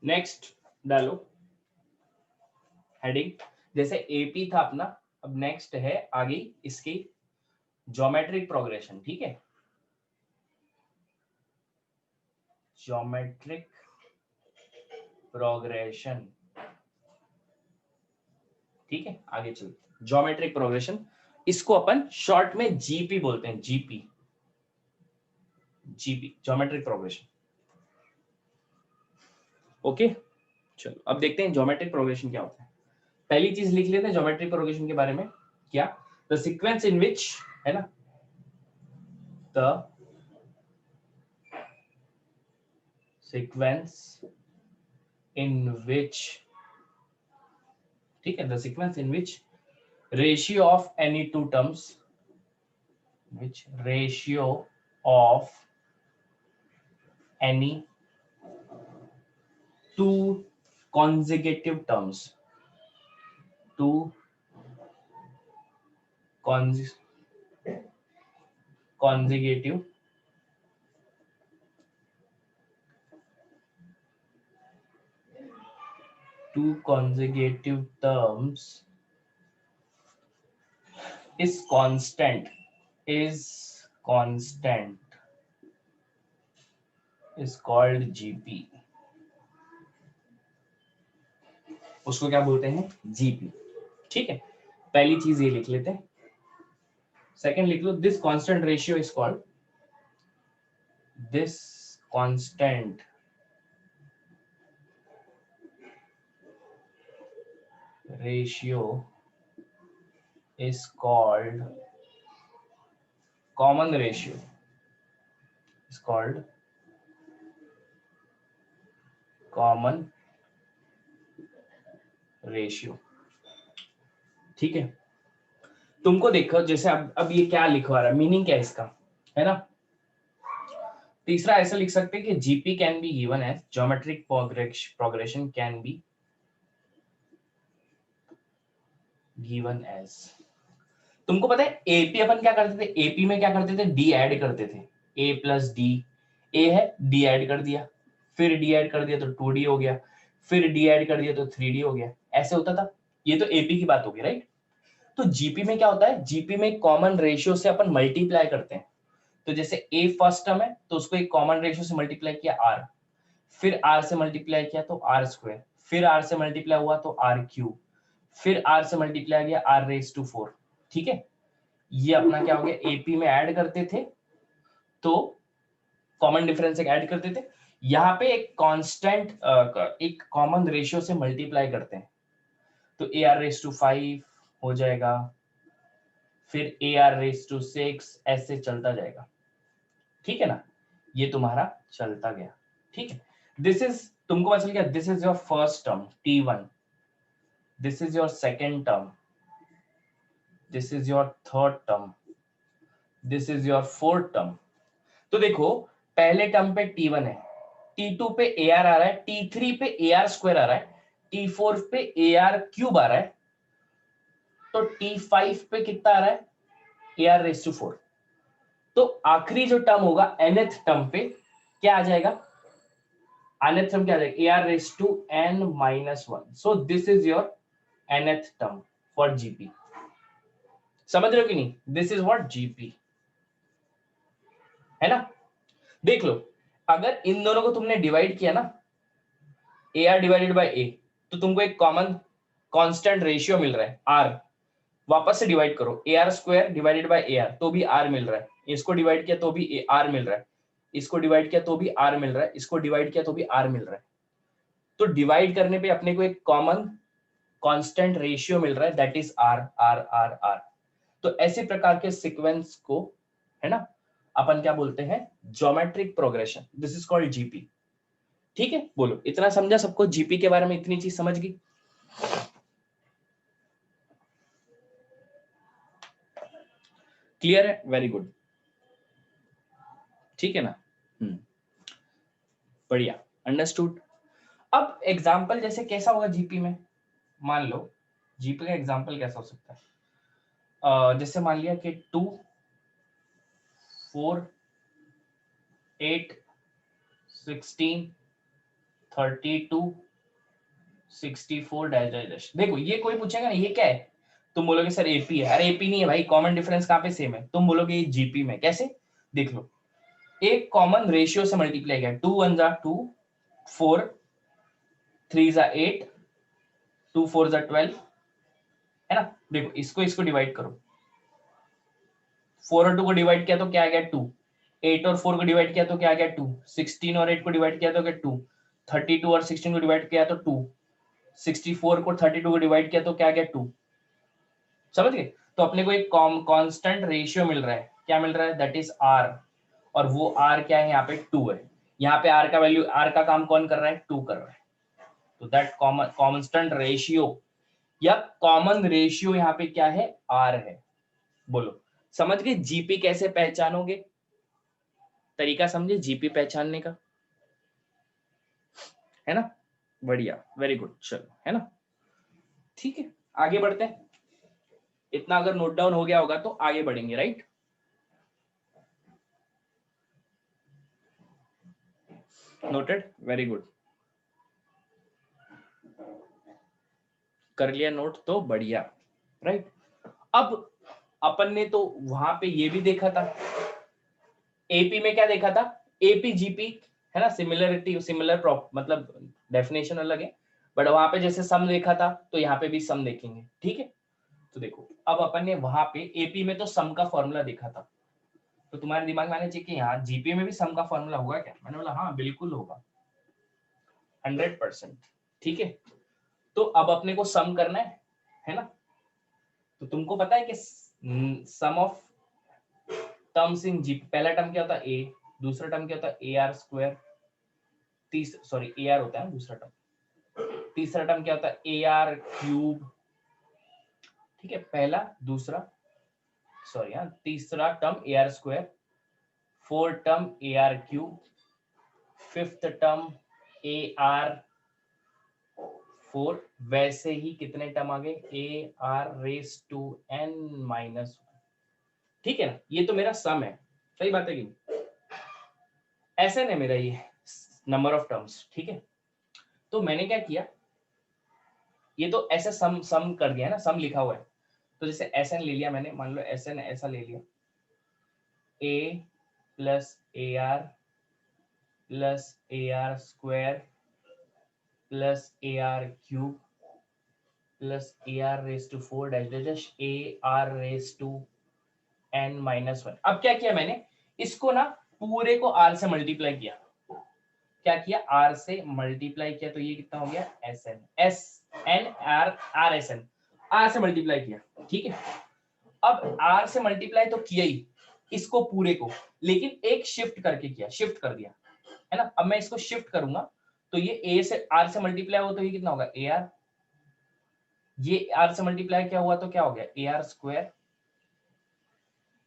नेक्स्ट डालो हेडिंग, जैसे एपी था अपना, अब नेक्स्ट है आगे इसकी ज्योमेट्रिक प्रोग्रेशन। ठीक है, ज्योमेट्रिक प्रोग्रेशन, ठीक है, आगे चलते। ज्योमेट्रिक प्रोग्रेशन, इसको अपन शॉर्ट में जीपी बोलते हैं, जीपी ज्योमेट्रिक प्रोग्रेशन। ओके चलो अब देखते हैं ज्योमेट्रिक प्रोग्रेशन क्या होता है। पहली चीज लिख लेते हैं ज्योमेट्रिक प्रोग्रेशन के बारे में, क्या, द सीक्वेंस इन विच, है ना, द सीक्वेंस इन विच, ठीक है, the sequence in which ratio of any two terms, which ratio of any two consecutive terms, two consecutive terms is constant is called GP. उसको क्या बोलते हैं? GP. ठीक है, पहली चीज ये लिख लेते हैं. सेकंड लिख लो, this constant ratio is called, this constant ratio is called common ratio, is called common ratio. ठीक है, तुमको देखो जैसे अब ये क्या लिखवा रहा है, मीनिंग क्या है इसका, है ना. तीसरा ऐसा लिख सकते हैं कि GP can be given as geometric progression can be given as. तुमको पता है एपी अपन क्या करते थे, एपी में क्या करते थे, डी ऐड करते थे, ए प्लस डी, ए है डी ऐड कर दिया, फिर डी ऐड कर दिया तो 2d हो गया, फिर डी ऐड कर दिया तो 3d हो गया, ऐसे होता था. ये तो एपी की बात होगी, राइट. तो जीपी में क्या होता है, जीपी में कॉमन रेशियो से अपन मल्टीप्लाई करते हैं. तो जैसे ए फर्स्ट टर्म है तो उसको एक कॉमन रेशियो से मल्टीप्लाई किया आर, फिर आर से मल्टीप्लाई किया तो आर स्क्वायर, फिर आर से मल्टीप्लाई हुआ तो आर क्यूब, फिर आर से मल्टीप्लाई किया आर रेज टू 4. ठीक है, ये अपना क्या हो गया, एपी में ऐड करते थे तो कॉमन डिफरेंस ऐड करते थे, यहाँ पे एक कांस्टेंट एक कॉमन रेशियो से मल्टीप्लाई करते हैं तो ए आर रेज टू 5 हो जाएगा, फिर ए आर रेज टू 6, ऐसे चलता जाएगा. ठीक है ना, ये तुम्हारा चलता गया. ठीक है, दिस इज, तुमको पता चल गया, this is your first term T1, this is your second term, this is your third term, this is your fourth term. तो देखो पहले टर्म पे T1 है, T2 पे AR आ रहा है, T3 पे AR स्क्वायर आ रहा है, T4 पे AR क्यूब आ रहा है, तो T5 पे कितना आ रहा है, AR रेज टू 4. तो आखिरी जो टर्म होगा nth टर्म पे क्या आ जाएगा, nth टर्म क्या आ जाएगा, AR raise to n-1. So this is your nth term for GP. समझ रहे हो कि नहीं, दिस इज व्हाट जीपी है ना. देख लो, अगर इन दोनों को तुमने डिवाइड किया ना, AR डिवाइडेड बाय A, तो तुमको एक कॉमन कांस्टेंट रेशियो मिल रहा है R. वापस से डिवाइड करो, AR square divided by AR तो भी R मिल रहा है, इसको डिवाइड किया तो भी R मिल रहा है, इसको डिवाइड किया तो भी R मिल रहा है, इसको डिवाइड किया तो भी R मिल रहा है. तो डिवाइड करने पे अपने को एक कॉमन कांस्टेंट रेशियो मिल रहा है, that is R R R R. तो ऐसे प्रकार के सीक्वेंस को, है ना, अपन क्या बोलते हैं, geometric progression. This is called GP. ठीक है, बोलो इतना समझा सबको, जीपी के बारे में इतनी चीज समझ गई. क्लियर है, वेरी गुड. ठीक है ना, बढ़िया, अंडरस्टूड. अब एग्जांपल जैसे कैसा होगा जीपी में, मान लो जीपी का एग्जांपल कैसा हो सकता है, जैसे मान लिया कि 2 4 8 16 32 64 डैश डैश डैश. देखो ये कोई पूछेगा ना ये क्या है, तुम बोलोगे सर एपी है. अरे एपी नहीं है भाई, कॉमन डिफरेंस कहाँ पे सेम है, तुम बोलोगे ये जीपी में. कैसे, देख लो, एक कॉमन रेशियो से मल्टीप्लाई किया, 2 1 जा 2, 4 3 जा 8, 2 4 जा 12, है ना. देखो इसको इसको डिवाइड करो, 4 और 2 को डिवाइड किया तो क्या आ गया 2, 8 और 4 को डिवाइड किया तो क्या आ गया 2, 16 और 8 को डिवाइड किया तो क्या 2, 32 और 16 को डिवाइड किया तो 2, 64 को 32 को डिवाइड किया तो क्या आ गया 2. समझ गए. तो अपने को एक कांस्टेंट रेशियो मिल रहा है, क्या मिल रहा है, दैट इज R. और वो R क्या है, यहाँ पे 2 है, यहाँ पे R का वैल्यू, R का काम कौन कर रहा है, 2 कर रहा है. तो दैट कांस्टेंट रेशियो या कॉमन रेशियो यहाँ पे क्या है, R है. बोलो समझ गए जीपी कैसे पहचानोगे, तरीका समझे जीपी पहचानने का. है ना, बढ़िया, वेरी गुड, चलो, है ना, ठीक है, आगे बढ़ते हैं। इतना अगर नोट डाउन हो गया होगा तो आगे बढ़ेंगे, राइट। नोटेड, वेरी गुड, कर लिया नोट तो बढ़िया, राइट। अब अपन ने तो वहां पे ये भी देखा था, एपी में क्या देखा था, एपी जीपी, है ना, सिमिलरिटी, सिमिलर मतलब डेफिनेशन अलग है, बट वहां पे जैसे सम देखा था तो यहाँ पे भी सम देखेंगे, ठीक है। तो देखो अब अपन ने वहां पे एपी में तो सम का फॉर्मूला देखा था, तो तुम्हारे दिमाग में आने चाहिए कि यहाँ जीपी में भी सम का फॉर्मूला होगा क्या, मैंने बोला हाँ बिल्कुल होगा, 100%, ठीक है। तो अब अपने को सम करना है ना, तो तुमको पता है कि sum of terms in GP, पहला टर्म क्या होता है ए, दूसरा टर्म क्या होता है A R square, sorry A R होता है दूसरा टर्म, तीसरा टर्म क्या होता है ए आर क्यूब, ठीक है, पहला दूसरा, सॉरी हाँ, तीसरा term A are square, fourth term A are cube, fifth term A R 4, वैसे ही कितने टर्म आ गए A are raise to N minus, ठीक है ना, ये तो मेरा सम है, सही बात है कि ऐसे नहीं, मेरा ये नंबर ऑफ टर्म्स, ठीक है। तो मैंने क्या किया, ये तो ऐसे सम कर दिया है ना, सम लिखा हुआ है, तो जैसे एस एन ले लिया मैंने, मान लो एस एन ऐसा ले लिया, a plus a r plus a are square plus a are cube plus a are raise to 4 dash dash dash a are raise to N minus 1। अब क्या किया मैंने, इसको ना पूरे को आर से मल्टीप्लाई किया, क्या किया, आर से मल्टीप्लाई किया, तो ये कितना हो गया S N, S N R R S N, R से मल्टीप्लाई किया, ठीक है। अब आर से मल्टीप्लाई तो किया ही, इसको पूरे को, लेकिन एक शिफ्ट करके किया, शिफ्ट कर दिया, है ना। अब मैं इसको शिफ्ट करूंगा तो ये ए से आर से मल्टीप्लाई हो तो ये कितना होगा ए आर, ये आर से मल्टीप्लाई क्या हुआ तो क्या हो गया ए आर स्क्वायर,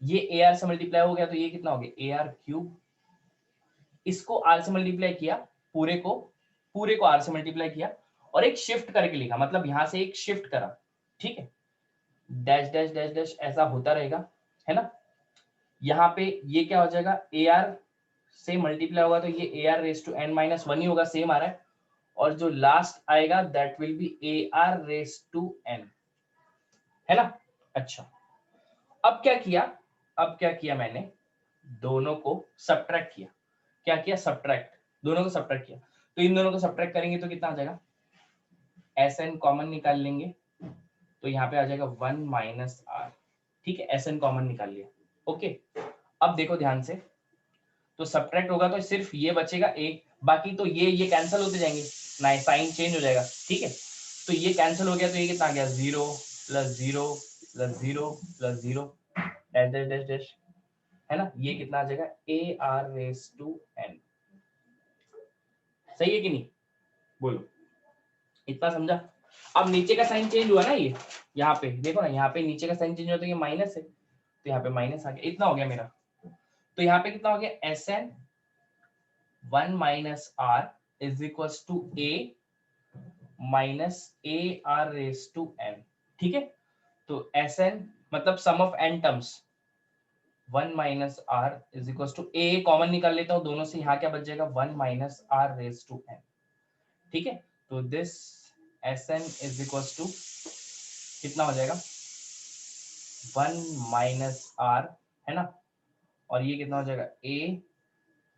ये ए आर से मल्टीप्लाई हो गया तो ये कितना हो गया ए आर क्यूब, इसको आर से मल्टीप्लाई किया, पूरे को आर से मल्टीप्लाई किया और एक शिफ्ट करके लिखा, मतलब यहां से एक शिफ्ट करा, ठीक है, डैश डैश डैश डैश ऐसा होता रहेगा, है ना। यहाँ पे ये क्या हो जाएगा ए आर से मल्टीप्लाई होगा तो ये A are raise to N minus 1 ही होगा, सेम आ रहा है, और जो लास्ट आएगा that will be A are raise to N, है ना। अच्छा, अब क्या किया मैंने, दोनों को सब्ट्रैक्ट किया, क्या किया सब्ट्रैक्ट, दोनों को सब्ट्रैक्ट किया, तो इन दोनों को सब्ट्रैक्ट करेंगे तो कितना आ जाएगा, एस एन कॉमन निकाल लेंगे तो यहाँ पे आ जाएगा 1 माइनस आर, ठीक है, एस एन कॉमन निकाल लिया, ओके। अब देखो ध्यान से, तो सब्ट्रैक्ट होगा तो सिर्फ ये बचेगा एक, बाकी तो ये कैंसिल होते जाएंगे ना, साइन चेंज हो जाएगा, ठीक है। तो ये कैंसिल हो गया तो ये कितना आ गया 0 plus 0 plus 0 plus 0 dash dash dash dash, है ना, ये कितना आ जाएगा A are raise to N, सही है कि नहीं, बोलो, इतना समझा। अब नीचे का साइन चेंज हुआ ना, ये यहाँ पे देखो ना, यहाँ पे नीचे का साइन चेंज हुआ तो ये माइनस है, तो यहाँ पे माइनस आ गया, इतना हो गया मेरा, तो यहाँ पे कितना हो गया S n 1 minus r is equal to a minus a are raise to N, ठीक है। तो एस एन मतलब sum of n terms 1 minus r is equal to a, common निकाल लेता हूँ दोनों से, यहाँ क्या बच जाएगा 1 minus R raise to N, ठीक है। तो this S N is equal to कितना हो जाएगा 1 माइनस आर, है ना, और ये कितना हो जाएगा A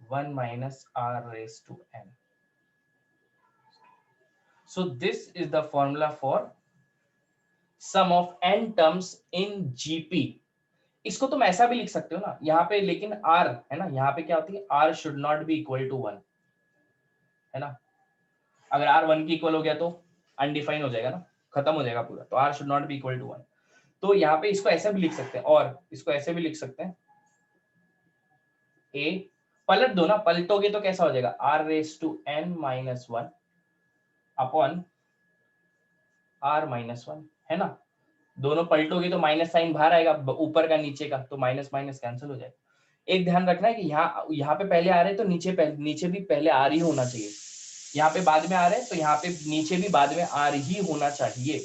1 minus R raise to N. So this is the formula for sum of n terms in GP। इसको तुम ऐसा भी लिख सकते हो ना यहाँ पे, लेकिन r है ना, यहाँ पे क्या होती है r should not be equal to 1, है ना। अगर r 1 की इक्वल हो गया तो अनडिफाइन हो जाएगा ना, खत्म हो जाएगा पूरा, तो r should not be equal to 1। तो यहाँ पे इसको ऐसे भी लिख सकते हैं, और इसको ऐसे भी लिख सकते हैं, a पलट दो ना, पलटोगे तो कैसा हो जाएगा r raise to n minus 1 upon r minus 1, है ना। दोनों पलटोगे तो माइनस साइन बाहर आएगा, ऊपर का नीचे का, तो माइनस माइनस कैंसिल हो जाएगा। एक ध्यान रखना है कि यहाँ पे पहले आ रहे तो नीचे भी पहले आ रही होना चाहिए, यहाँ पे बाद में आ रहा है तो यहाँ पे नीचे भी बाद में आर ही होना चाहिए,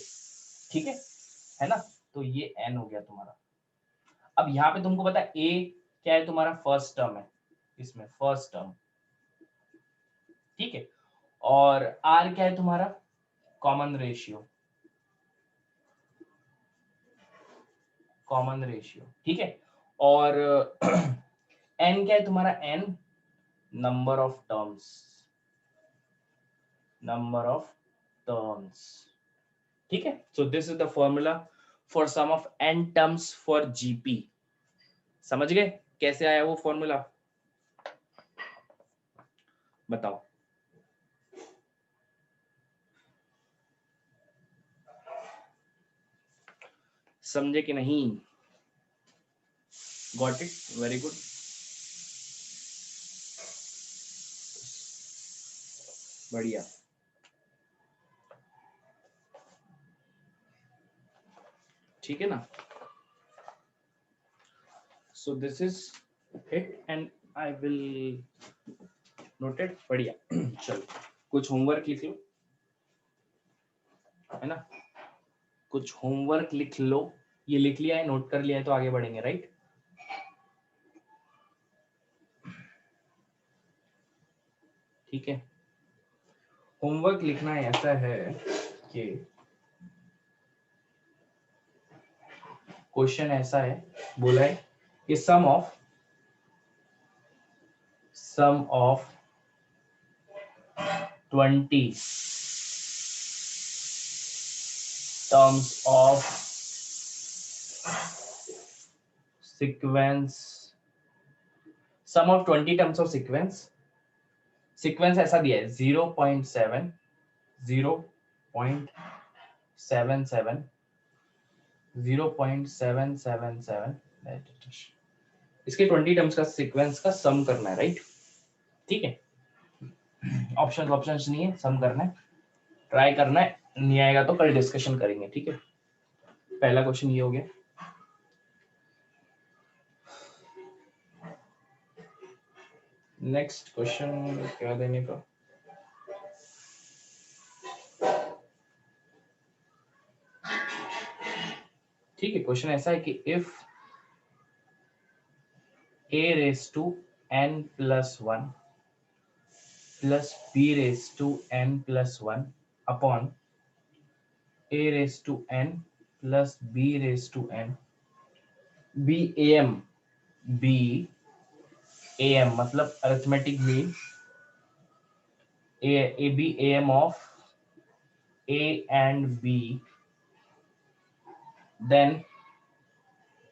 ठीक है ना। तो ये n हो गया तुम्हारा। अब यहाँ पे तुमको पता है a क्या है, तुम्हारा फर्स्ट टर्म है, इसमें फर्स्ट टर्म, ठीक है। और r क्या है तुम्हारा, कॉमन रेशियो, कॉमन रेशियो, ठीक है। और n क्या है तुम्हारा, n number of terms, number of terms, ठीक है। So this is the formula for sum of n terms for GP. समझ गए कैसे आया वो फॉर्मूला, बताओ। समझे कि नहीं, गॉट इट, वेरी गुड। बढ़िया, ठीक है ना। सो this is it and I will note it, बढ़िया। चलो कुछ होमवर्क लिख लो, है ना, कुछ होमवर्क लिख लो। ये लिख लिया है, नोट कर लिया है, तो आगे बढ़ेंगे, राइट। ठीक है, होमवर्क लिखना ऐसा है कि क्वेश्चन ऐसा है, बोला है कि sum of 20 terms of sequence, sum of 20 terms of sequence ऐसा दिया है 0.7 0.77 0.777, इसके 20 टर्म्स का सीक्वेंस का सम करना है, राइट। ठीक है, ऑप्शंस नहीं है, सम करना है, ट्राई करना है, नहीं आएगा तो कल डिस्कशन करेंगे, ठीक है। पहला क्वेश्चन ये हो गया। नेक्स्ट क्वेश्चन क्या देने का, ठीक है। क्वेश्चन ऐसा है कि if a raised to n plus 1 plus b raised to n plus 1 upon a raised to n plus b raised to n b am मतलब arithmetic mean a b am of a and b, then